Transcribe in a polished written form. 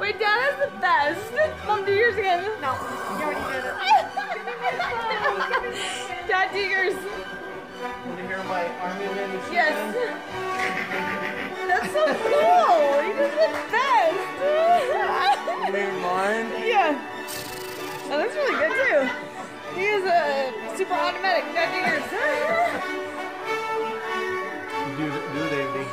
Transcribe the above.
Wait, Dad is the best. Mom, do yours again. No, you already did it. Dad, do yours. Want to hear my army of machine Yes. gun? That's so cool. You did the best. You made mine? Yeah. Oh, that's really good too. He is a super automatic. Dad, do yours. Do it, Amy.